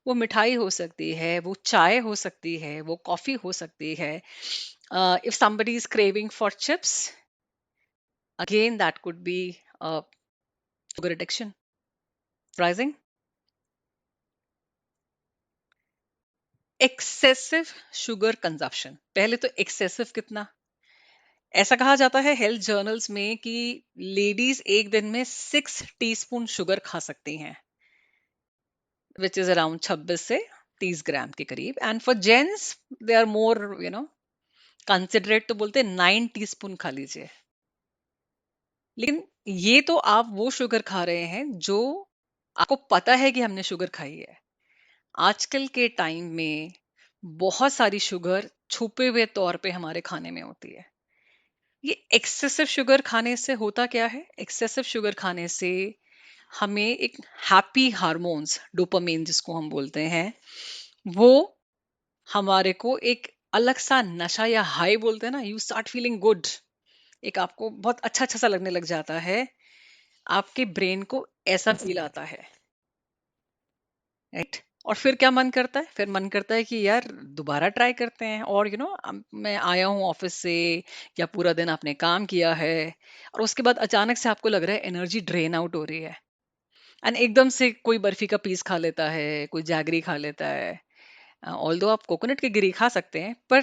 वो मिठाई हो सकती है, वो चाय हो सकती है, वो कॉफी हो सकती है. If somebody is craving for chips, again that could be a sugar addiction. Rising. Excessive sugar consumption. पहले तो एक्सेसिव कितना, ऐसा कहा जाता है हेल्थ जर्नल्स में कि लेडीज एक दिन में 6 टीस्पून शुगर खा सकती हैं, विच इज अराउंड 26 से 30 ग्राम के करीब. And for gents they are more considerate, तो बोलते हैं 9 टीस्पून खा लीजिए. लेकिन ये तो आप वो शुगर खा रहे हैं जो आपको पता है कि हमने शुगर खाई है. आजकल के टाइम में बहुत सारी शुगर छुपे हुए तौर पे हमारे खाने में होती है. ये एक्सेसिव शुगर खाने से होता क्या है? एक्सेसिव शुगर खाने से हमें एक हैप्पी हार्मोन्स, डोपामिन जिसको हम बोलते हैं, वो हमारे को एक अलग सा नशा या हाई बोलते हैं ना, यू स्टार्ट फीलिंग गुड. एक आपको बहुत अच्छा अच्छा सा लगने लग जाता है. आपके ब्रेन को ऐसा फील आता है, राइट? और फिर क्या मन करता है? फिर मन करता है कि यार दोबारा ट्राई करते हैं. और मैं आया हूँ ऑफिस से, या पूरा दिन आपने काम किया है, और उसके बाद अचानक से आपको लग रहा है एनर्जी ड्रेन आउट हो रही है, एंड एकदम से कोई बर्फी का पीस खा लेता है, कोई जैगरी खा लेता है. ऑल्दो आप कोकोनट की गिरी खा सकते हैं, पर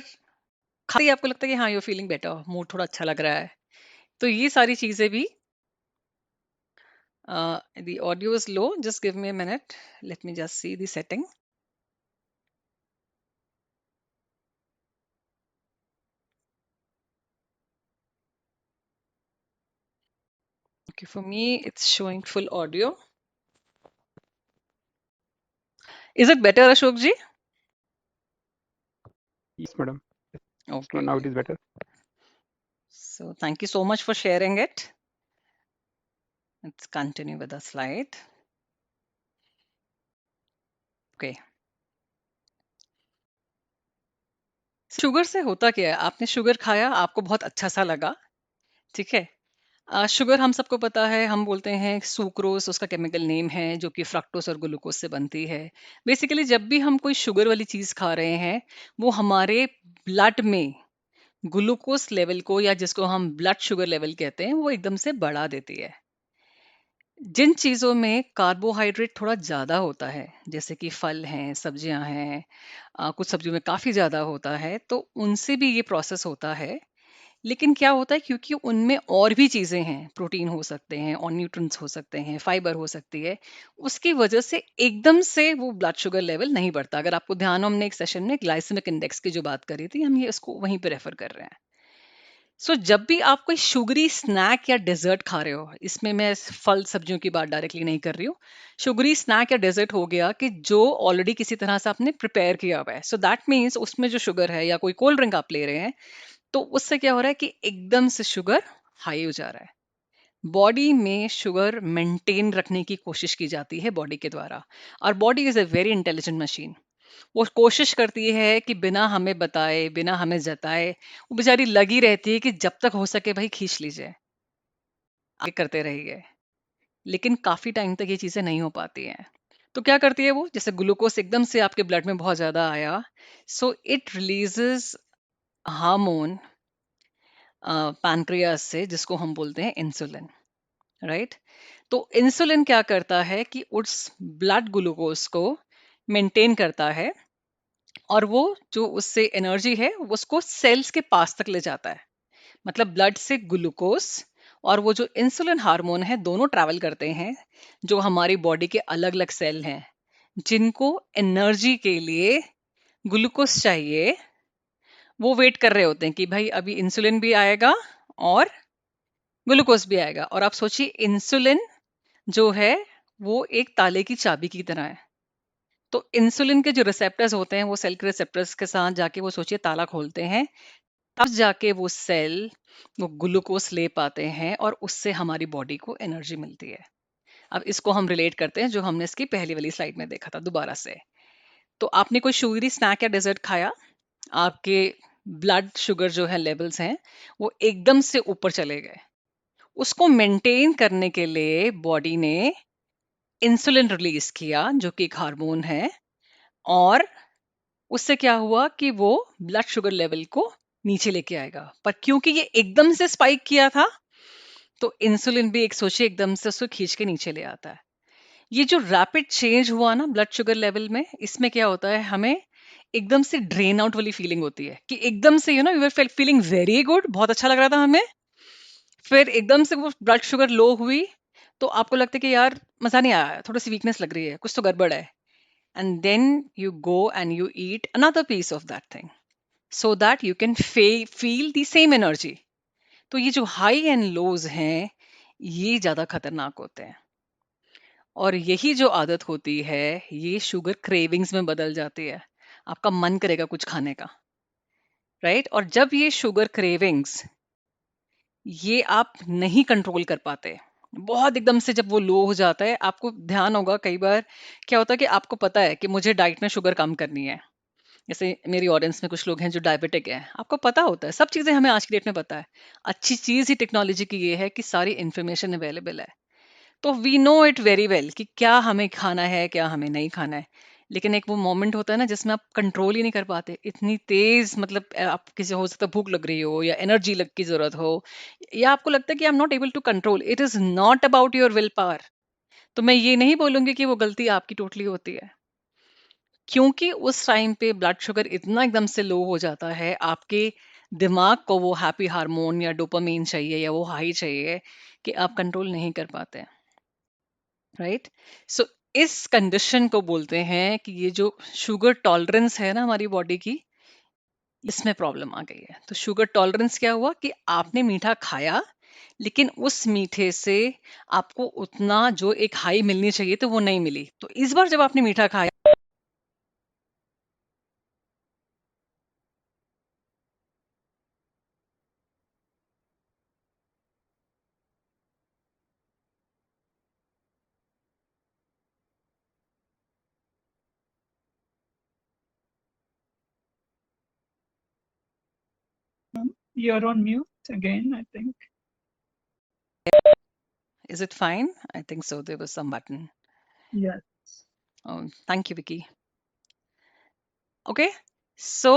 खाते ही आपको लगता है कि हाँ, यू फीलिंग बेटर, मूड थोड़ा अच्छा लग रहा है. तो ये सारी चीजें भी. The audio is low, just give me a minute, let me just see the setting. Okay, for me it's showing full audio. Is it better, Ashok ji? Yes, madam. So Okay. now it is better. So thank you so much for sharing it. Let's continue with the slide. Okay. Sugar से होता क्या है? आपने sugar खाया, आपको बहुत अच्छा सा लगा, ठीक है. शुगर हम सबको पता है, हम बोलते हैं सुक्रोज उसका केमिकल नेम है, जो कि फ्रक्टोज और ग्लूकोज से बनती है. बेसिकली जब भी हम कोई शुगर वाली चीज खा रहे हैं, वो हमारे ब्लड में ग्लूकोज लेवल को, या जिसको हम ब्लड शुगर लेवल कहते हैं, वो एकदम से बढ़ा देती है. जिन चीज़ों में कार्बोहाइड्रेट थोड़ा ज़्यादा होता है, जैसे कि फल हैं, सब्जियां हैं, कुछ सब्जियों में काफ़ी ज़्यादा होता है, तो उनसे भी ये प्रोसेस होता है. लेकिन क्या होता है, क्योंकि उनमें और भी चीज़ें हैं, प्रोटीन हो सकते हैं और न्यूट्रिएंट्स हो सकते हैं, फाइबर हो सकती है, उसकी वजह से एकदम से वो ब्लड शुगर लेवल नहीं बढ़ता. अगर आपको ध्यान हो, हमने एक सेशन में ग्लाइसेमिक इंडेक्स की जो बात करी थी, हम ये इसको वहीं पे रेफर कर रहे हैं. जब भी आप कोई शुगरी स्नैक या डेजर्ट खा रहे हो, इसमें मैं फल सब्जियों की बात डायरेक्टली नहीं कर रही हूँ, शुगरी स्नैक या डेजर्ट हो गया कि जो ऑलरेडी किसी तरह से आपने प्रिपेयर किया हुआ है, सो दैट मीन्स उसमें जो शुगर है, या कोई कोल्ड ड्रिंक आप ले रहे हैं, तो उससे क्या हो रहा है कि एकदम से शुगर हाई हो जा रहा है. बॉडी में शुगर मेंटेन रखने की कोशिश की जाती है बॉडी के द्वारा, और body is a very intelligent machine. वो कोशिश करती है कि बिना हमें बताए, बिना हमें जताए, वो बेचारी लगी रहती है कि जब तक हो सके भाई खींच लीजिए, आगे करते रहिए. लेकिन काफी टाइम तक ये चीजें नहीं हो पाती हैं. तो क्या करती है वो, जैसे ग्लूकोज एकदम से आपके ब्लड में बहुत ज्यादा आया, so it releases hormone pancreas से, जिसको हम बोलते हैं इंसुलिन, राइट? तो इंसुलिन क्या करता है कि उस ब्लड ग्लूकोज को मेंटेन करता है, और वो जो उससे एनर्जी है उसको सेल्स के पास तक ले जाता है. मतलब ब्लड से ग्लूकोज और वो जो इंसुलिन हार्मोन है, दोनों ट्रैवल करते हैं, जो हमारी बॉडी के अलग अलग सेल हैं, जिनको एनर्जी के लिए ग्लूकोज चाहिए. वो वेट कर रहे होते हैं कि भाई अभी इंसुलिन भी आएगा और ग्लूकोज भी आएगा. और आप सोचिए, इंसुलिन जो है वो एक ताले की चाबी की तरह है. तो इंसुलिन के जो रिसेप्टर्स होते हैं, वो सेल के रिसेप्टर्स के साथ जाके वो सोचिए ताला खोलते हैं, तब जाके वो सेल वो ग्लूकोज ले पाते हैं, और उससे हमारी बॉडी को एनर्जी मिलती है. अब इसको हम रिलेट करते हैं जो हमने इसकी पहली वाली स्लाइड में देखा था दोबारा से. तो आपने कोई शुगरी स्नैक या डेजर्ट खाया, आपके ब्लड शुगर जो है लेवल्स हैं, वो एकदम से ऊपर चले गए. उसको मेंटेन करने के लिए बॉडी ने इंसुलिन रिलीज किया, जो कि एक हार्मोन है, और उससे क्या हुआ कि वो ब्लड शुगर लेवल को नीचे लेके आएगा। पर क्योंकि ये एकदम से स्पाइक किया था, तो इंसुलिन भी एक सोचिए एकदम से उसको खींच के नीचे ले आता है। ये जो रैपिड चेंज हुआ ना ब्लड शुगर लेवल में, इसमें क्या होता है, हमें एकदम से ड्रेन आउट वाली फीलिंग होती है कि एकदम से we are feeling very good, बहुत अच्छा लग रहा था हमें, फिर एकदम से वो ब्लड शुगर लो हुई, तो आपको लगता है कि यार मजा नहीं आया, थोड़ी सी वीकनेस लग रही है, कुछ तो गड़बड़ है। And then you go and you eat another piece of that thing so that you can feel the same energy. तो ये जो हाई एंड लोज हैं, ये ज्यादा खतरनाक होते हैं। और यही जो आदत होती है, ये शुगर क्रेविंग्स में बदल जाती है। आपका मन करेगा कुछ खाने का, राइट? और जब ये शुगर क्रेविंग्स, ये आप नहीं कंट्रोल कर पाते, बहुत एकदम से जब वो लो हो जाता है, आपको ध्यान होगा कई बार क्या होता है कि आपको पता है कि मुझे डाइट में शुगर कम करनी है। जैसे मेरी ऑडियंस में कुछ लोग हैं जो डायबिटिक हैं, आपको पता होता है, सब चीजें हमें आज की डेट में पता है। अच्छी चीज ही टेक्नोलॉजी की ये है कि सारी इंफॉर्मेशन अवेलेबल है, तो we know it very well कि क्या हमें खाना है, क्या हमें नहीं खाना है। लेकिन एक वो मोमेंट होता है ना जिसमें आप कंट्रोल ही नहीं कर पाते, इतनी तेज, मतलब आप किसी, हो सकता है भूख लग रही हो या एनर्जी लग की जरूरत हो, या आपको लगता है कि I am not able to control, it is not about your will power. तो मैं ये नहीं बोलूंगी कि वो गलती आपकी टोटली होती है, क्योंकि उस टाइम पे ब्लड शुगर इतना एकदम से लो हो जाता है, आपके दिमाग को वो हैप्पी हार्मोन या डोपामीन चाहिए या वो हाई चाहिए कि आप कंट्रोल नहीं कर पाते, राइट? सो इस कंडीशन को बोलते हैं कि ये जो शुगर टॉलरेंस है ना हमारी बॉडी की, इसमें प्रॉब्लम आ गई है। तो शुगर टॉलरेंस क्या हुआ कि आपने मीठा खाया, लेकिन उस मीठे से आपको उतना जो एक हाई मिलनी चाहिए तो वो नहीं मिली। तो इस बार जब आपने मीठा खाया, You're on mute again, I think. Is it fine? I think so, there was some button. Yes. Thank you Vicky. Okay, so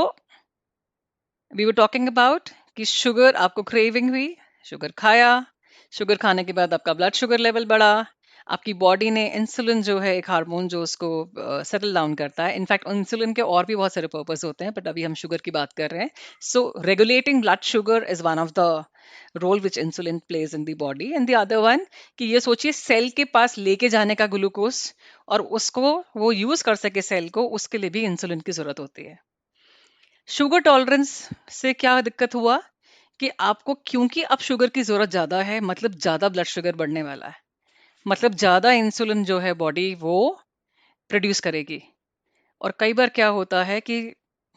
we were talking about कि शुगर आपको क्रेविंग हुई, शुगर खाया, शुगर खाने के बाद आपका ब्लड शुगर लेवल बढ़ा, आपकी बॉडी ने इंसुलिन जो है एक हार्मोन जो उसको सेटल डाउन करता है, इनफैक्ट इंसुलिन के और भी बहुत सारे पर्पस होते हैं, बट अभी हम शुगर की बात कर रहे हैं। So regulating blood sugar is one of the role which insulin plays in the body, and the other one कि ये सोचिए सेल के पास लेके जाने का ग्लूकोज, और उसको वो यूज कर सके सेल को, उसके लिए भी इंसुलिन की जरूरत होती है। शुगर टॉलरेंस से क्या दिक्कत हुआ कि आपको, क्योंकि अब शुगर की जरूरत ज्यादा है, मतलब ज्यादा ब्लड शुगर बढ़ने वाला है, मतलब ज्यादा इंसुलिन जो है बॉडी वो प्रोड्यूस करेगी। और कई बार क्या होता है कि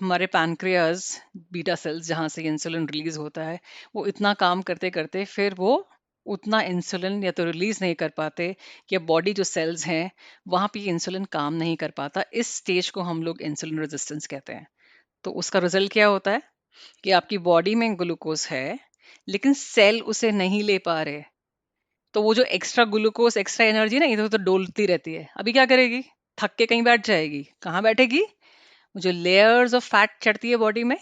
हमारे पैनक्रियाज, बीटा सेल्स जहाँ से इंसुलिन रिलीज होता है, वो इतना काम करते करते फिर वो उतना इंसुलिन या तो रिलीज नहीं कर पाते, या बॉडी जो सेल्स हैं वहाँ पे इंसुलिन काम नहीं कर पाता। इस स्टेज को हम लोग इंसुलिन रेजिस्टेंस कहते हैं। तो उसका रिजल्ट क्या होता है कि आपकी बॉडी में ग्लूकोज है, लेकिन सेल उसे नहीं ले पा रहे। तो वो जो एक्स्ट्रा ग्लूकोज, एक्स्ट्रा एनर्जी ना इधर उधर डोलती रहती है, अभी क्या करेगी, थक के कहीं बैठ जाएगी। कहाँ बैठेगी? वो जो लेयर्स ऑफ फैट चढ़ती है बॉडी में,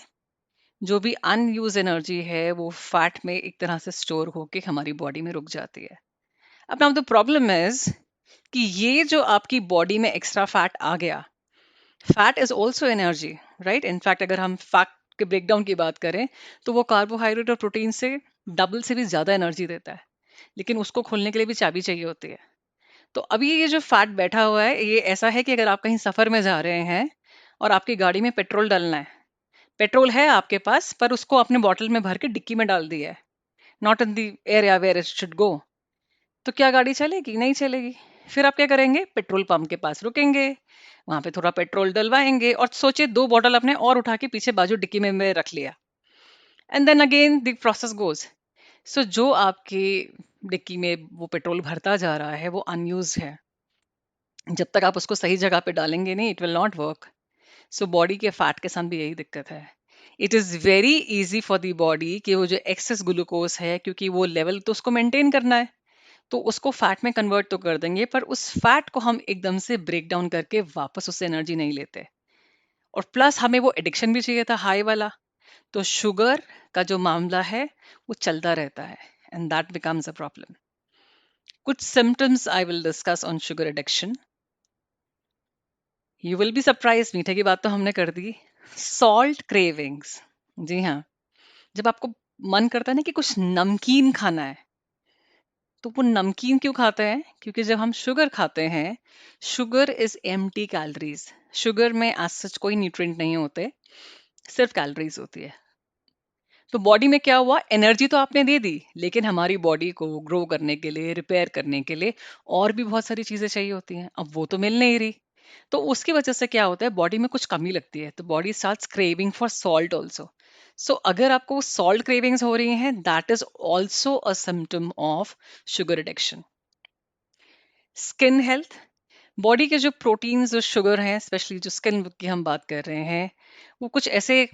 जो भी अनयूज एनर्जी है वो फैट में एक तरह से स्टोर होके हमारी बॉडी में रुक जाती है। अब नाउ द प्रॉब्लम इज कि ये जो आपकी बॉडी में एक्स्ट्रा फैट आ गया, fat is also energy, right? In fact अगर हम फैट के ब्रेकडाउन की बात करें, तो वो कार्बोहाइड्रेट और प्रोटीन से डबल से भी ज्यादा एनर्जी देता है, लेकिन उसको खोलने के लिए भी चाबी चाहिए होती है। तो अभी ये जो फैट बैठा हुआ है, ये ऐसा है कि अगर आप कहीं सफर में जा रहे हैं और आपकी गाड़ी में पेट्रोल डालना है, पेट्रोल है आपके पास, पर उसको आपने बॉटल में भर के डिक्की में डाल दिया है, not in the area where it should go, तो क्या गाड़ी चलेगी? नहीं चलेगी। फिर आप क्या करेंगे? पेट्रोल पंप के पास रुकेंगे, वहां पे थोड़ा पेट्रोल डलवाएंगे, और सोचिए 2 बॉटल अपने और उठा के पीछे बाजू डिक्की में रख लिया, and then again the process goes. So जो आपकी डिक्की में वो पेट्रोल भरता जा रहा है वो अनयूज है, जब तक आप उसको सही जगह पे डालेंगे नहीं, it will not work. So body के फैट के साथ भी यही दिक्कत है। It is very easy for the body कि वो जो एक्सेस ग्लूकोज है, क्योंकि वो लेवल तो उसको मेंटेन करना है, तो उसको फैट में कन्वर्ट तो कर देंगे, पर उस फैट को हम एकदम से ब्रेक डाउन करके वापस उससे एनर्जी नहीं लेते। और प्लस हमें वो एडिक्शन भी चाहिए था हाई वाला। तो शुगर का जो मामला है वो चलता रहता है, and that becomes a problem. कुछ symptoms I will discuss on sugar addiction. You will be surprise, मीठे की बात तो हमने कर दी। सॉल्ट क्रेविंग्स, जी हाँ, जब आपको मन करता है ना कि कुछ नमकीन खाना है, तो वो नमकीन क्यों खाते हैं? क्योंकि जब हम शुगर खाते हैं, sugar is empty calories. Sugar में एज सच कोई न्यूट्रिएंट नहीं होते, सिर्फ कैलोरीज होती है। तो बॉडी में क्या हुआ, एनर्जी तो आपने दे दी, लेकिन हमारी बॉडी को ग्रो करने के लिए, रिपेयर करने के लिए और भी बहुत सारी चीजें चाहिए होती हैं, अब वो तो मिल नहीं रही। तो उसकी वजह से क्या होता है, बॉडी में कुछ कमी लगती है, तो body starts craving for salt also. So अगर आपको सॉल्ट क्रेविंग्स हो रही हैं, that is also a symptom of sugar addiction. Skin health, body के जो प्रोटीन्स जो शुगर हैं, स्पेशली जो स्किन की हम बात कर रहे हैं, वो कुछ ऐसे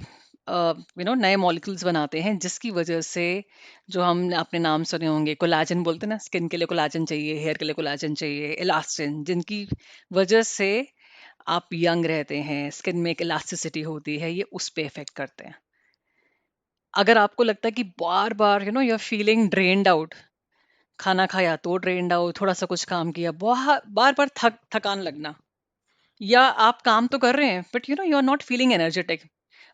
नए मॉलिक्यूल्स बनाते हैं जिसकी वजह से, जो हम आपने नाम सुने होंगे, कोलाजन बोलते हैं ना, स्किन के लिए कोलाजन चाहिए, हेयर के लिए कोलाजन चाहिए, इलास्टिन, जिनकी वजह से आप यंग रहते हैं, स्किन में एक इलास्टिसिटी होती है, ये उस पे इफेक्ट करते हैं। अगर आपको लगता है कि बार बार you are feeling drained out, खाना खाया तो ड्रेन्ड आउट, थोड़ा सा कुछ काम किया, बहुत बार बार थकान लगना, या आप काम तो कर रहे हैं but you are not feeling energetic,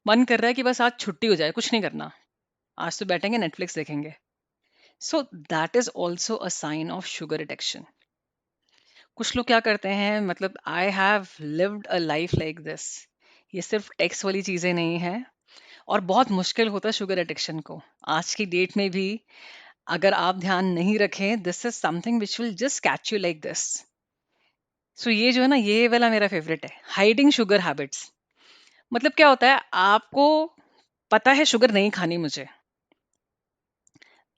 मन कर रहा है कि बस आज छुट्टी हो जाए, कुछ नहीं करना, आज तो बैठेंगे नेटफ्लिक्स देखेंगे। So that is also a sign of sugar addiction. कुछ लोग क्या करते हैं, मतलब I have lived a life like this, ये सिर्फ टेक्स्ट वाली चीजें नहीं है, और बहुत मुश्किल होता है शुगर एडिक्शन को आज की डेट में भी। अगर आप ध्यान नहीं रखें, this is something which will just catch you like this. So ये जो है ना, ये वाला मेरा फेवरेट है, हाइडिंग शुगर हैबिट्स। मतलब क्या होता है, आपको पता है शुगर नहीं खानी मुझे,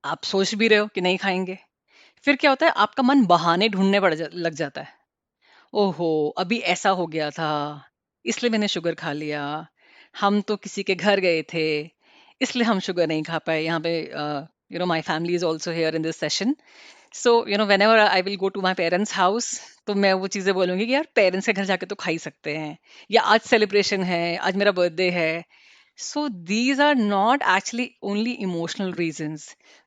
आप सोच भी रहे हो कि नहीं खाएंगे, फिर क्या होता है, आपका मन बहाने ढूंढने लग जाता है। ओहो, अभी ऐसा हो गया था, इसलिए मैंने शुगर खा लिया, हम तो किसी के घर गए थे, इसलिए हम शुगर नहीं खा पाए। यहाँ पे my family is also here in this session. So whenever I will go to my parents house, तो मैं वो चीजें बोलूंगी कि यार पेरेंट्स के घर जाके तो खा ही सकते हैं, या आज सेलिब्रेशन है, आज मेरा बर्थडे है। So these are not actually only emotional reasons.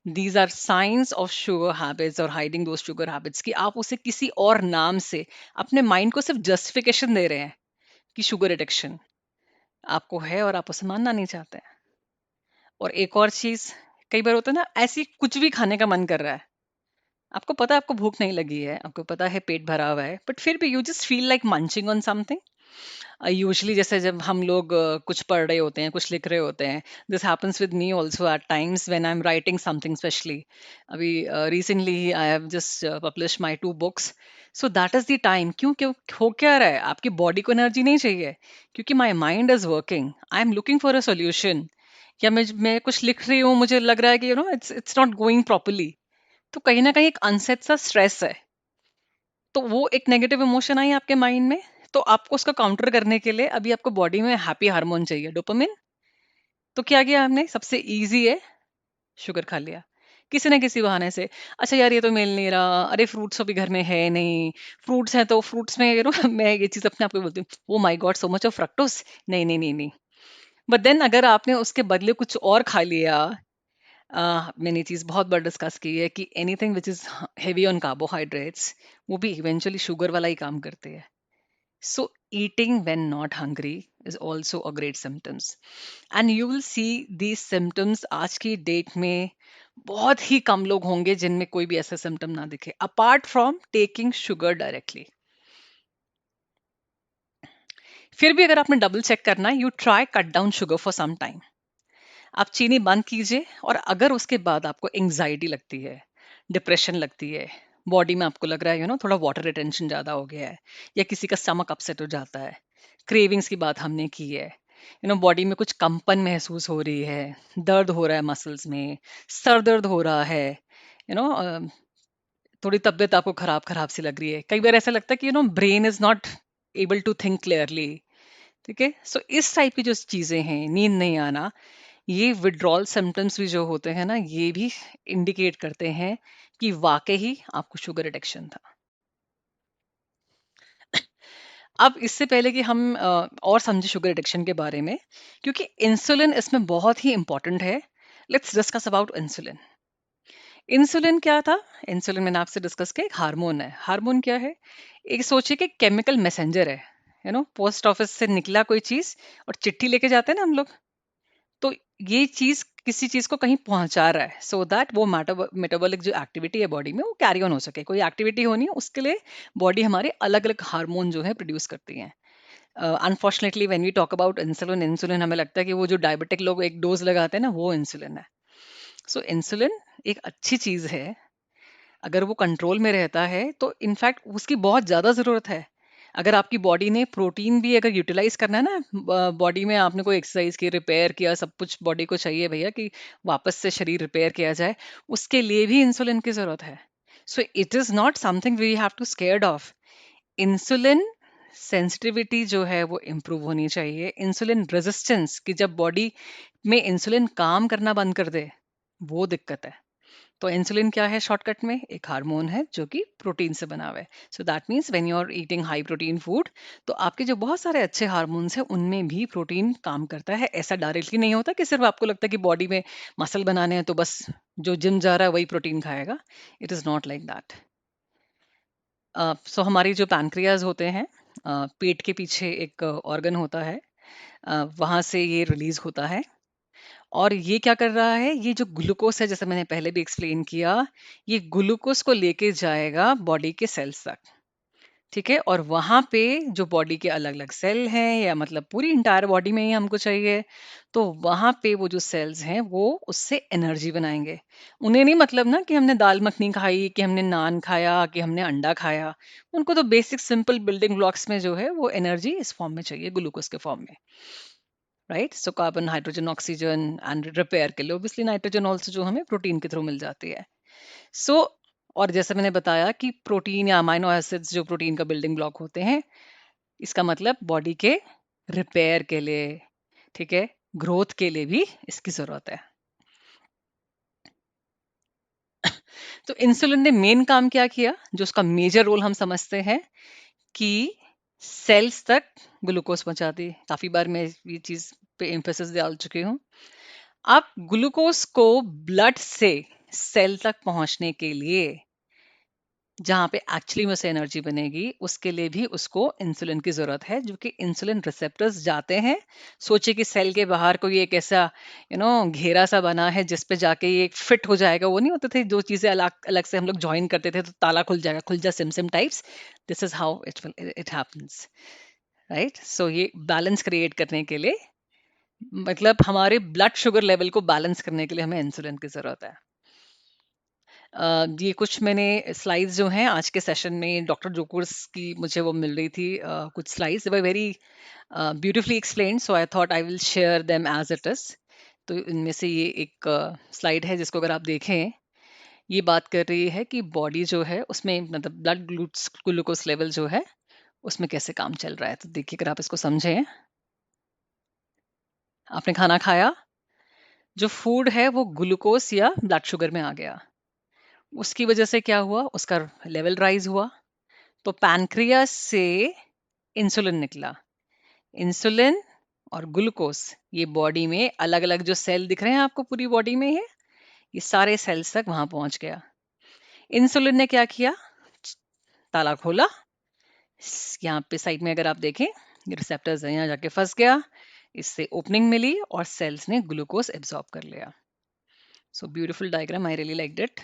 These are signs of sugar habits or hiding those sugar habits, कि आप उसे किसी और नाम से अपने माइंड को सिर्फ जस्टिफिकेशन दे रहे हैं कि शुगर एडिक्शन आपको है और आप उसे मानना नहीं चाहते हैं। और एक और चीज, कई बार होता है ना, ऐसी कुछ भी खाने का मन कर रहा है, आपको पता है आपको भूख नहीं लगी है, आपको पता है पेट भरा हुआ है, बट फिर भी you just feel like munching on something. Usually जैसे जब हम लोग कुछ पढ़ रहे होते हैं, कुछ लिख रहे होते हैं, this happens with me also at times when I am writing something, specially अभी recently I have just publish my 2 books. So that is the time, क्यों क्यों हो क्या रहा है, आपकी बॉडी को एनर्जी नहीं चाहिए, क्योंकि my mind is working, I am looking for a solution, या मैं कुछ लिख रही हूँ, मुझे लग रहा है कि इट्स नॉट गोइंग प्रॉपरली, तो कहीं ना कहीं एक अनसेट सा स्ट्रेस है, तो वो एक नेगेटिव इमोशन आई आपके माइंड में, तो आपको उसका काउंटर करने के लिए अभी आपको बॉडी में हैप्पी हार्मोन चाहिए, डोपामिन। तो क्या किया हमने, सबसे इजी है, शुगर खा लिया किसी ना किसी बहाने से। अच्छा यार, ये तो मिल नहीं रहा, अरे फ्रूट्स अभी घर में है नहीं, फ्रूट्स हैं तो फ्रूट्स में मैं ये चीज अपने आप को बोलती हूँ, oh my God, so much of fructose, नहीं नहीं नहीं नहीं। बट देन अगर आपने उसके बदले कुछ और खा लिया, मैंने चीज बहुत बार डिस्कस की है कि anything which is heavy on carbohydrates, वो भी इवेंचुअली शुगर वाला ही काम करते हैं। So eating when not hungry is also a great symptoms. And you will see these symptoms आज की डेट में बहुत ही कम लोग होंगे जिनमें कोई भी ऐसा सिम्टम ना दिखे, apart from taking sugar directly. फिर भी अगर आपने डबल चेक करना है, you try cut down sugar for some time, आप चीनी बंद कीजिए, और अगर उसके बाद आपको एंग्जाइटी लगती है, डिप्रेशन लगती है, बॉडी में आपको लग रहा है थोड़ा वाटर रिटेंशन ज्यादा हो गया है, या किसी का स्टमक अपसेट हो जाता है, क्रेविंग्स की बात हमने की है, बॉडी में कुछ कंपन महसूस हो रही है, दर्द हो रहा है मसल्स में, सर दर्द हो रहा है, यू नो थोड़ी तबीयत आपको खराब खराब सी लग रही है, कई बार ऐसा लगता है कि brain is not able to think clearly. ठीक है, सो इस टाइप की जो चीजें हैं, नींद नहीं आना, ये विड्रॉल सिम्टम्स भी जो होते हैं ना, ये भी इंडिकेट करते हैं कि वाकई ही आपको शुगर एडिक्शन था। अब इससे पहले कि हम और समझे शुगर एडिक्शन के बारे में, क्योंकि इंसुलिन इसमें बहुत ही इंपॉर्टेंट है, let's discuss about insulin. Insulin क्या था? इंसुलिन मैंने आपसे डिस्कस किया, एक हार्मोन है। हार्मोन क्या है? एक सोचिए कि केमिकल मैसेंजर है, पोस्ट ऑफिस से निकला कोई चीज और चिट्ठी लेके जाते हैं ना हम लोग, तो ये चीज किसी चीज को कहीं पहुंचा रहा है, सो दैट वो मेटाबॉलिक जो एक्टिविटी है बॉडी में वो कैरी ऑन हो सके। कोई एक्टिविटी होनी है उसके लिए बॉडी हमारे अलग अलग हार्मोन जो है प्रोड्यूस करती है। Unfortunately when we talk about insulin, insulin हमें लगता है कि वो जो डायबिटिक लोग एक डोज लगाते हैं ना, वो इंसुलिन है। सो इंसुलिन एक अच्छी चीज है, अगर वो कंट्रोल में रहता है तो इनफैक्ट उसकी बहुत ज़्यादा ज़रूरत है। अगर आपकी बॉडी ने प्रोटीन भी अगर यूटिलाइज करना है ना, बॉडी में आपने कोई एक्सरसाइज की, रिपेयर किया, सब कुछ बॉडी को चाहिए भैया कि वापस से शरीर रिपेयर किया जाए, उसके लिए भी इंसुलिन की ज़रूरत है। So it is not something we have to scared of. Insulin sensitivity जो है वो इम्प्रूव होनी चाहिए। इंसुलिन रेजिस्टेंस, कि जब बॉडी में इंसुलिन काम करना बंद कर दे, वो दिक्कत है। तो इंसुलिन क्या है? शॉर्टकट में एक हार्मोन है जो कि प्रोटीन से बना हुआ है। So that means when you are eating high protein food, तो आपके जो बहुत सारे अच्छे हार्मोन्स हैं उनमें भी प्रोटीन काम करता है। ऐसा डायरेक्टली नहीं होता कि सिर्फ आपको लगता है कि बॉडी में मसल बनाने हैं तो बस जो जिम जा रहा है वही प्रोटीन खाएगा। It is not like that. So हमारी जो पैनक्रियाज होते हैं, पेट के पीछे एक ऑर्गन होता है, वहाँ से ये रिलीज होता है। और ये क्या कर रहा है? ये जो ग्लूकोस है, जैसे मैंने पहले भी एक्सप्लेन किया, ये ग्लूकोस को लेके जाएगा बॉडी के सेल्स तक, ठीक है? और वहाँ पे जो बॉडी के अलग-अलग सेल हैं, या मतलब पूरी एंटायर बॉडी में ही हमको चाहिए, तो वहाँ पे वो जो सेल्स हैं, वो उससे एनर्जी बनाएँगे। उन्हें नहीं मतलब ना कि हमने दाल मखनी खाई, कि हमने नान खाया, कि हमने अंडा खाया। उनको तो बेसिक सिंपल बिल्डिंग ब्लॉक्स में जो है, वो एनर्जी इस फॉर्म में चाहिए, ग्लूकोस के फॉर्म में। Right? So carbon, hydrogen, oxygen and repair के लिए ऑब्वियसली नाइट्रोजन ऑल्सो जो हमें प्रोटीन के थ्रू मिल जाती है। सो और जैसे मैंने बताया कि प्रोटीन या अमाइनो एसिड्स जो प्रोटीन का बिल्डिंग ब्लॉक होते हैं, इसका मतलब बॉडी के रिपेयर के लिए, ठीक है, ग्रोथ के लिए भी इसकी जरूरत है। तो इंसुलिन ने मेन काम क्या किया, जो उसका मेजर रोल हम समझते हैं, कि सेल्स तक ग्लूकोज पहुंचा दी। काफी बार मैं ये चीज पे एम्फेसिस डाल चुकी हूँ। अब ग्लूकोज को ब्लड से सेल तक पहुंचने के लिए, जहाँ पे एक्चुअली में से एनर्जी बनेगी, उसके लिए भी उसको इंसुलिन की जरूरत है, जो कि इंसुलिन रिसेप्टर्स जाते हैं। सोचिए कि सेल के बाहर कोई एक ऐसा घेरा सा बना है जिस पे जाके ये फिट हो जाएगा। वो नहीं होते थे जो चीजें अलग अलग से हम लोग ज्वाइन करते थे तो ताला खुल जाएगा, खुल जा सिम टाइप्स। This is how it happens, right? So ये बैलेंस क्रिएट करने के लिए, मतलब हमारे ब्लड शुगर लेवल को बैलेंस करने के लिए हमें इंसुलिन की जरूरत है। ये कुछ मैंने स्लाइड्स जो हैं आज के सेशन में डॉक्टर जोकर्स की मुझे वो मिल रही थी, कुछ slides they were very beautifully explained, so I thought I will share them as it is. तो इनमें से ये एक स्लाइड है जिसको अगर आप देखें, ये बात कर रही है कि बॉडी जो है उसमें मतलब ब्लड ग्लूकोस लेवल जो है उसमें कैसे काम चल रहा है। तो देखिए, अगर आप इसको समझें, आपने खाना खाया, जो फूड है वो ग्लूकोस या ब्लड शुगर में आ गया, उसकी वजह से क्या हुआ, उसका लेवल राइज हुआ, तो पैनक्रियास से इंसुलिन निकला। इंसुलिन और ग्लूकोस, ये बॉडी में अलग अलग जो सेल दिख रहे हैं आपको पूरी बॉडी में, ये सारे सेल्स तक वहां पहुंच गया। इंसुलिन ने क्या किया? ताला खोला, यहाँ पे साइड में अगर आप देखें, ये रिसेप्टर्स है, यहाँ जाके फंस गया, इससे ओपनिंग मिली और सेल्स ने ग्लूकोज एब्सॉर्ब कर लिया। So beautiful diagram, I really liked it.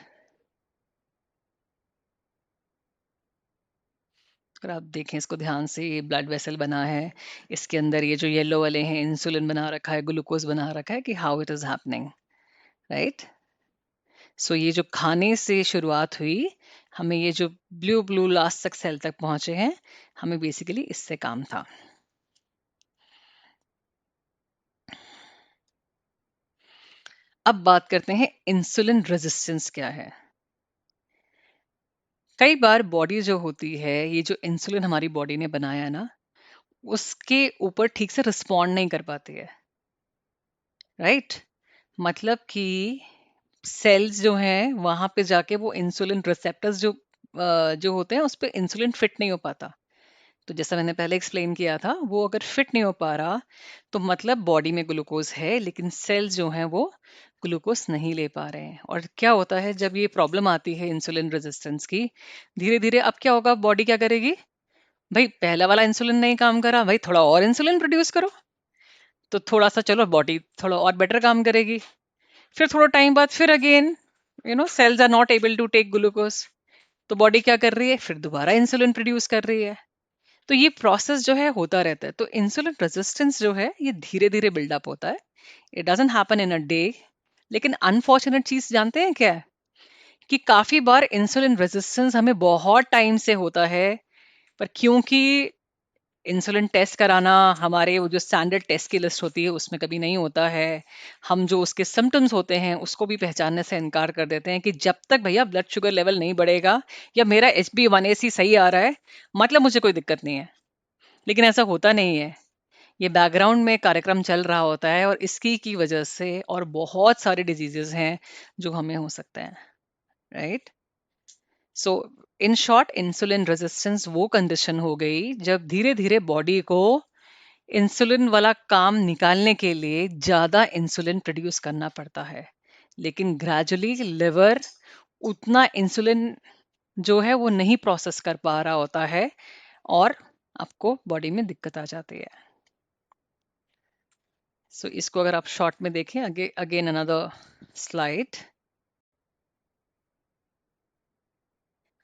अगर आप देखें इसको ध्यान से, ये ब्लड वेसल बना है, इसके अंदर ये जो येलो वाले हैं इंसुलिन बना रखा है, ग्लूकोज बना रखा है, कि how it is happening, right? So ये जो खाने से शुरुआत हुई, हमें ये जो ब्लू ब्लू लास्ट तक सेल तक पहुंचे हैं, हमें बेसिकली इससे काम था। अब बात करते हैं इंसुलिन रेजिस्टेंस क्या है। कई बार बॉडी जो होती है, ये जो इंसुलिन हमारी बॉडी ने बनाया है ना, उसके ऊपर ठीक से रिस्पॉन्ड नहीं कर पाती है, राइट? मतलब कि सेल्स जो हैं वहां पे जाके वो इंसुलिन रिसेप्टर्स जो जो होते हैं उस पे इंसुलिन फिट नहीं हो पाता। तो जैसा मैंने पहले एक्सप्लेन किया था, वो अगर फिट नहीं हो पा रहा, तो मतलब बॉडी में ग्लूकोज है, लेकिन सेल्स जो हैं वो ग्लूकोज नहीं ले पा रहे हैं। और क्या होता है जब ये प्रॉब्लम आती है इंसुलिन रेजिस्टेंस की, धीरे धीरे अब क्या होगा, बॉडी क्या करेगी, भाई पहला वाला इंसुलिन नहीं काम करा, भाई थोड़ा और इंसुलिन प्रोड्यूस करो। तो थोड़ा सा चलो बॉडी थोड़ा और बेटर काम करेगी। फिर थोड़ा टाइम बाद फिर again cells are not able to take glucose, तो बॉडी क्या कर रही है, फिर दोबारा इंसुलिन प्रोड्यूस कर रही है। तो ये प्रोसेस जो है होता रहता है। तो इंसुलिन रेजिस्टेंस जो है ये धीरे धीरे बिल्डअप होता है, it doesn't happen in a day. लेकिन अनफॉर्चुनेट चीज जानते हैं क्या है, कि काफी बार इंसुलिन रेजिस्टेंस हमें बहुत टाइम से होता है, पर क्योंकि इंसुलिन टेस्ट कराना हमारे वो जो स्टैंडर्ड टेस्ट की लिस्ट होती है उसमें कभी नहीं होता है, हम जो उसके सिम्टम्स होते हैं उसको भी पहचानने से इनकार कर देते हैं कि जब तक भैया ब्लड शुगर लेवल नहीं बढ़ेगा या मेरा HbA1c सही आ रहा है, मतलब मुझे कोई दिक्कत नहीं है। लेकिन ऐसा होता नहीं है। ये बैकग्राउंड में कार्यक्रम चल रहा होता है, और इसकी की वजह से और बहुत सारे डिजीजेस हैं जो हमें हो सकते हैं, right. So in short, insulin resistance वो कंडीशन हो गई जब धीरे धीरे बॉडी को इंसुलिन वाला काम निकालने के लिए ज्यादा इंसुलिन प्रोड्यूस करना पड़ता है, लेकिन ग्रेजुअली लिवर उतना इंसुलिन जो है वो नहीं प्रोसेस कर पा रहा होता है, और आपको बॉडी में दिक्कत आ जाती है। सो इसको अगर आप शॉर्ट में देखें, अगेन अनदर स्लाइड,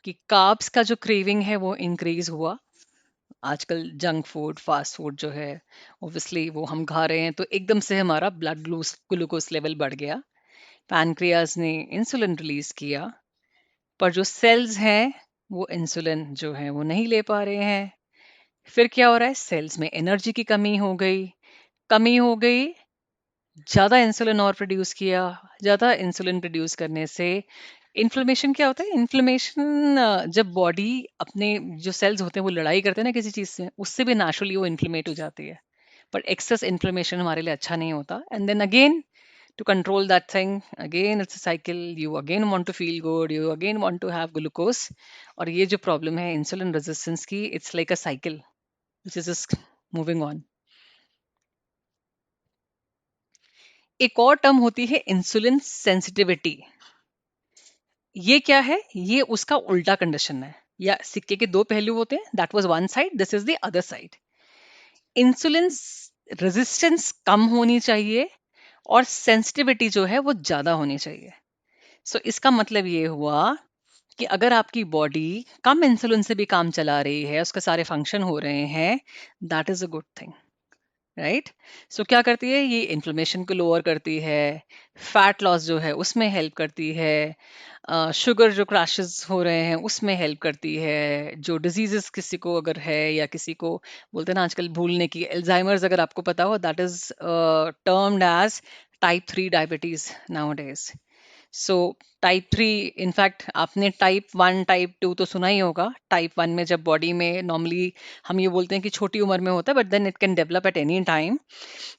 कि कार्ब्स का जो क्रेविंग है वो इंक्रीज हुआ। आजकल जंक फूड, फास्ट फूड जो है, ऑब्वियसली वो हम खा रहे हैं, तो एकदम से हमारा ब्लड ग्लूकोज लेवल बढ़ गया, पैनक्रियाज ने इंसुलिन रिलीज किया, पर जो सेल्स हैं वो इंसुलिन जो है वो नहीं ले पा रहे हैं। फिर क्या हो रहा है, सेल्स में एनर्जी की कमी हो गई, ज्यादा इंसुलिन और प्रोड्यूस किया, ज्यादा इंसुलिन प्रोड्यूस करने से इन्फ्लेमेशन क्या होता है, इन्फ्लेमेशन जब बॉडी अपने जो सेल्स होते हैं वो लड़ाई करते हैं ना किसी चीज से, उससे भी नेचुरली वो इन्फ्लेमेट हो जाती है। पर एक्सेस इन्फ्लेमेशन हमारे लिए अच्छा नहीं होता, and then again to control that thing, again it's a cycle, you again want to feel good, you again want to have glucose। और ये जो प्रॉब्लम है इंसुलिन रेजिस्टेंस की, it's like a cycle which is just moving on। एक और term होती है insulin sensitivity. ये क्या है, ये उसका उल्टा कंडीशन है, या सिक्के के दो पहलू होते हैं, that was one side, this is the other side. Insulin resistance कम होनी चाहिए, और सेंसिटिविटी जो है वो ज्यादा होनी चाहिए। सो इसका मतलब ये हुआ कि अगर आपकी बॉडी कम इंसुलिन से भी काम चला रही है, उसके सारे फंक्शन हो रहे हैं, that is a good thing, right. So क्या करती है, ये इन्फ्लेमेशन को लोअर करती है, फैट लॉस जो है उसमें हेल्प करती है, शुगर जो क्रैशेस हो रहे हैं उसमें हेल्प करती है, जो डिजीजेस किसी को अगर है, या किसी को बोलते हैं ना आजकल भूलने की, एल्जाइमर्स अगर आपको पता हो, that is termed as type 3 diabetes nowadays. So type 3, in fact आपने टाइप 1 टाइप 2 तो सुना ही होगा। टाइप 1 में जब बॉडी में नॉर्मली हम ये बोलते हैं कि छोटी उम्र में होता है, but then it can develop at any time,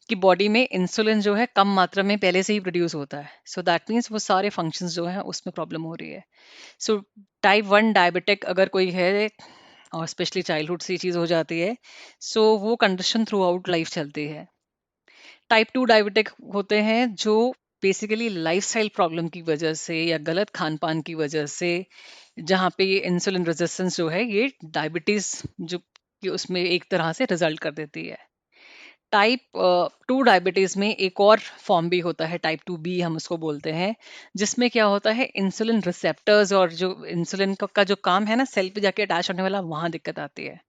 कि बॉडी में इंसुलिन जो है कम मात्रा में पहले से ही प्रोड्यूस होता है, सो दैट मीन्स वो सारे फंक्शंस जो हैं उसमें प्रॉब्लम हो रही है। सो टाइप 1 डायबिटिक अगर कोई है, और स्पेशली चाइल्डहुड से ये चीज़ हो जाती है, सो वो कंडीशन थ्रू आउट लाइफ चलती है। टाइप 2 डायबिटिक होते हैं जो बेसिकली लाइफस्टाइल प्रॉब्लम की वजह से या गलत खान पान की वजह से, जहाँ पे ये इंसुलिन रेजिस्टेंस जो है ये डायबिटीज जो कि उसमें एक तरह से रिजल्ट कर देती है। टाइप 2 डायबिटीज में एक और फॉर्म भी होता है, टाइप 2B हम उसको बोलते हैं, जिसमें क्या होता है, इंसुलिन रिसेप्टर्स और जो इंसुलिन का जो काम है ना सेल पे जाके अटैच होने वाला, वहां दिक्कत आती है।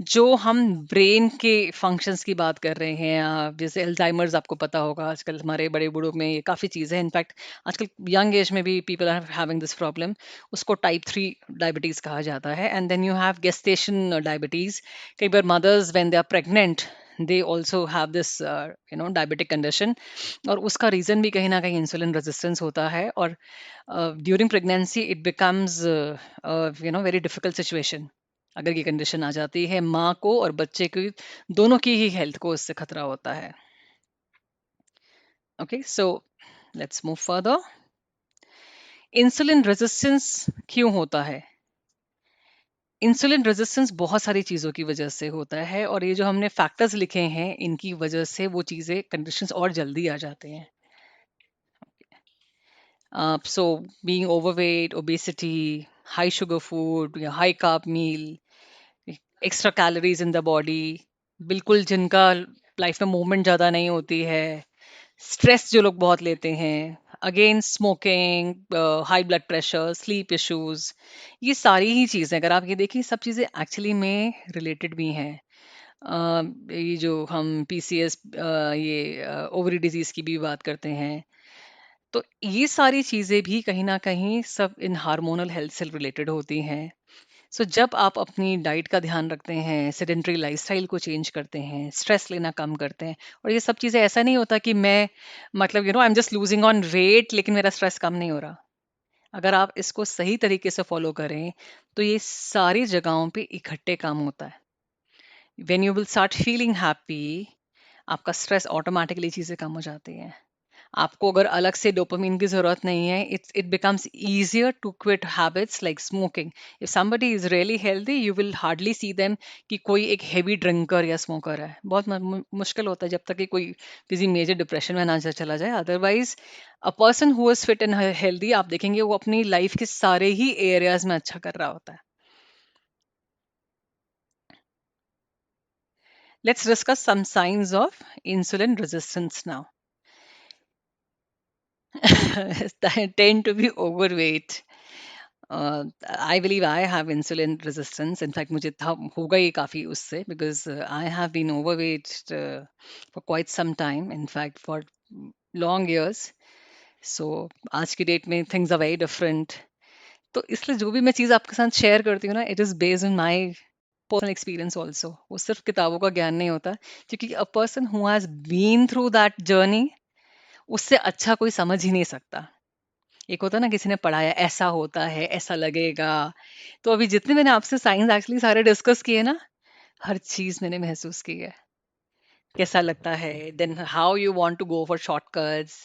जो हम ब्रेन के फंक्शंस की बात कर रहे हैं, जैसे अल्जाइमर्स, आपको पता होगा आजकल हमारे बड़े बूढ़ों में ये काफ़ी चीज़ है, इनफैक्ट आजकल यंग एज में भी people are having this problem, उसको टाइप 3 डायबिटीज़ कहा जाता है। And then you have gestation diabetes, कई बार mothers when they are pregnant they also have this diabetic condition, और उसका रीज़न भी कहीं ना कहीं इंसुलिन रेजिस्टेंस होता है। और during pregnancy it becomes very difficult situation, अगर ये कंडीशन आ जाती है माँ को और बच्चे की, दोनों की ही हेल्थ को इससे खतरा होता है। Okay, so let's move further. Insulin resistance क्यों होता है? इंसुलिन रेजिस्टेंस बहुत सारी चीज़ों की वजह से होता है, और ये जो हमने फैक्टर्स लिखे हैं इनकी वजह से वो चीज़ें कंडीशंस और जल्दी आ जाते हैं. So being overweight, obesity, high sugar food, या high carb meal, extra calories in the body, बिल्कुल जिनका लाइफ में मूवमेंट ज़्यादा नहीं होती है, स्ट्रेस जो लोग बहुत लेते हैं, again smoking, high blood pressure, sleep issues, ये सारी ही चीज़ें अगर आप ये देखिए सब चीज़ें एक्चुअली में रिलेटेड भी हैं. ये जो हम पीसीएस, ये ओवरी डिजीज की भी बात करते हैं, तो ये सारी चीज़ें भी कहीं ना कहीं सब इन हार्मोनल हेल्थ से रिलेटेड होती हैं. सो जब आप अपनी डाइट का ध्यान रखते हैं, सेडेंटरी लाइफस्टाइल को चेंज करते हैं, स्ट्रेस लेना कम करते हैं, और ये सब चीज़ें ऐसा नहीं होता कि मैं मतलब I am just losing on weight लेकिन मेरा स्ट्रेस कम नहीं हो रहा. अगर आप इसको सही तरीके से फॉलो करें तो ये सारी जगहों पे इकट्ठे काम होता है. When you will start feeling happy, आपका स्ट्रेस ऑटोमेटिकली चीज़ें कम हो जाती हैं. आपको अगर अलग से डोपामिन की ज़रूरत नहीं है, it becomes easier to quit habits like smoking. If somebody is really healthy you will hardly see them कि कोई एक हेवी ड्रिंकर या स्मोकर है. बहुत मुश्किल होता है जब तक कि कोई किसी मेजर डिप्रेशन में ना चला जाए. Otherwise a person who is fit and healthy, आप देखेंगे वो अपनी लाइफ के सारे ही एरियाज में अच्छा कर रहा होता है. Let's discuss some science of insulin resistance now. Tend to be overweight. I believe I have insulin resistance. In fact, मुझे था होगा ही काफ़ी उससे, because I have been overweight for quite some time. In fact, for long years. So आज की date में things are very different. तो इसलिए जो भी मैं चीज़ आपके साथ शेयर करती हूँ ना, it is based on my personal experience also. वो सिर्फ किताबों का ज्ञान नहीं होता, क्योंकि a person who has been through that journey, उससे अच्छा कोई समझ ही नहीं सकता. एक होता है ना किसी ने पढ़ाया ऐसा होता है, ऐसा लगेगा. तो अभी जितने मैंने आपसे साइंस एक्चुअली सारे डिस्कस किए ना, हर चीज मैंने महसूस की है. कैसा लगता है, then how you want to go for shortcuts,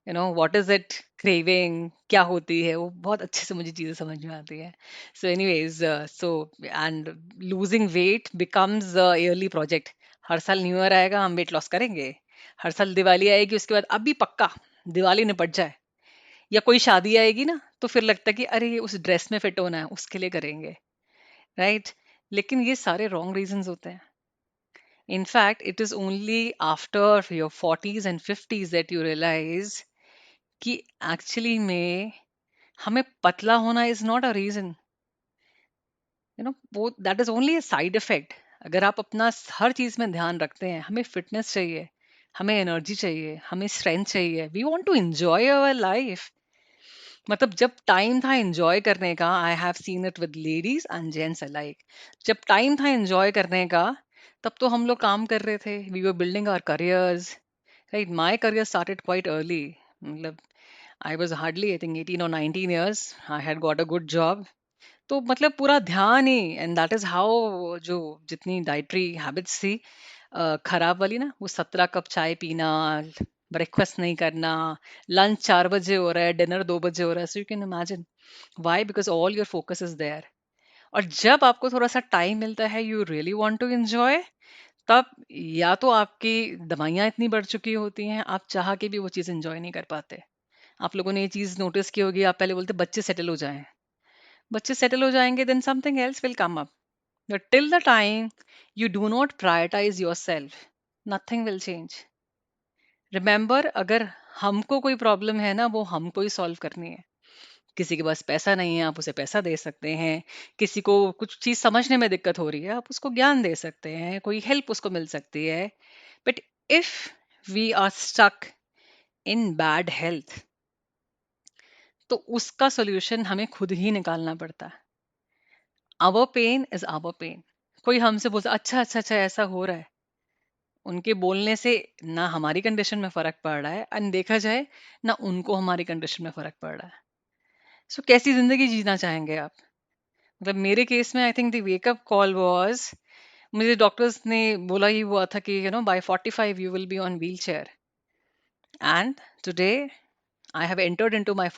what is it, craving क्या होती है, वो बहुत अच्छे से मुझे चीजें समझ में आती है. So anyways, so and losing weight becomes a yearly project. हर साल न्यू ईयर आएगा, हम वेट लॉस करेंगे. हर साल दिवाली आएगी, उसके बाद अभी पक्का दिवाली निपट जाए, या कोई शादी आएगी ना, तो फिर लगता है कि अरे ये उस ड्रेस में फिट होना है, उसके लिए करेंगे. राइट. लेकिन ये सारे रॉन्ग रीजंस होते हैं. In fact it is only after your 40s and 50s that you realise कि एक्चुअली में हमें पतला होना इज नॉट अ रीजन. वो that is only a side effect. अगर आप अपना हर चीज में ध्यान रखते हैं, हमें फिटनेस चाहिए, हमें एनर्जी चाहिए, हमें स्ट्रेंथ चाहिए, we want to enjoy our life. मतलब जब टाइम था एंजॉय करने का, I have seen it with ladies and gents alike. जब टाइम था एंजॉय करने का, तब तो हम लोग काम कर रहे थे, we were building our careers. Right. My career started quite early. मतलब I was hardly I think 18 और 19 years, I had got a good job. तो मतलब पूरा ध्यान ही, एंड दैट इज हाउ जो जितनी डाइटरी हैबिट्स थी खराब वाली ना, वो 17 कप चाय पीना, ब्रेकफास्ट नहीं करना, लंच 4 बजे हो रहा है, डिनर 2 बजे हो रहा है. So you can imagine why, because all your focus is there. और जब आपको थोड़ा सा टाइम मिलता है, you really want to enjoy, तब या तो आपकी दवाइयाँ इतनी बढ़ चुकी होती हैं, आप चाह के भी वो चीज़ एंजॉय नहीं कर पाते. आप लोगों ने ये चीज़ नोटिस की होगी, आप पहले बोलते बच्चे सेटल हो जाएं, बच्चे सेटल हो जाएंगे, then something else will come up. But till the time you do not prioritize yourself, nothing will change. Remember, अगर हमको कोई प्रॉब्लम है ना, वो हमको ही सॉल्व करनी है. किसी के पास पैसा नहीं है, आप उसे पैसा दे सकते हैं. किसी को कुछ चीज समझने में दिक्कत हो रही है, आप उसको ज्ञान दे सकते हैं, कोई हेल्प उसको मिल सकती है. But if we are stuck in bad health, तो उसका सोल्यूशन हमें खुद ही निकालना पड़ता है. Our pain is our pain. कोई हमसे बोलता अच्छा अच्छा अच्छा ऐसा हो रहा है, उनके बोलने से ना हमारी कंडीशन में फर्क पड़ रहा है, एंड देखा जाए ना उनको हमारी कंडीशन में फर्क पड़ रहा है. सो कैसी जिंदगी जीना चाहेंगे आप? मतलब मेरे केस में I think the wake up call was, मुझे डॉक्टर्स ने बोला ही हुआ था कि by 45 you will be on wheel chair. And today I have entered into my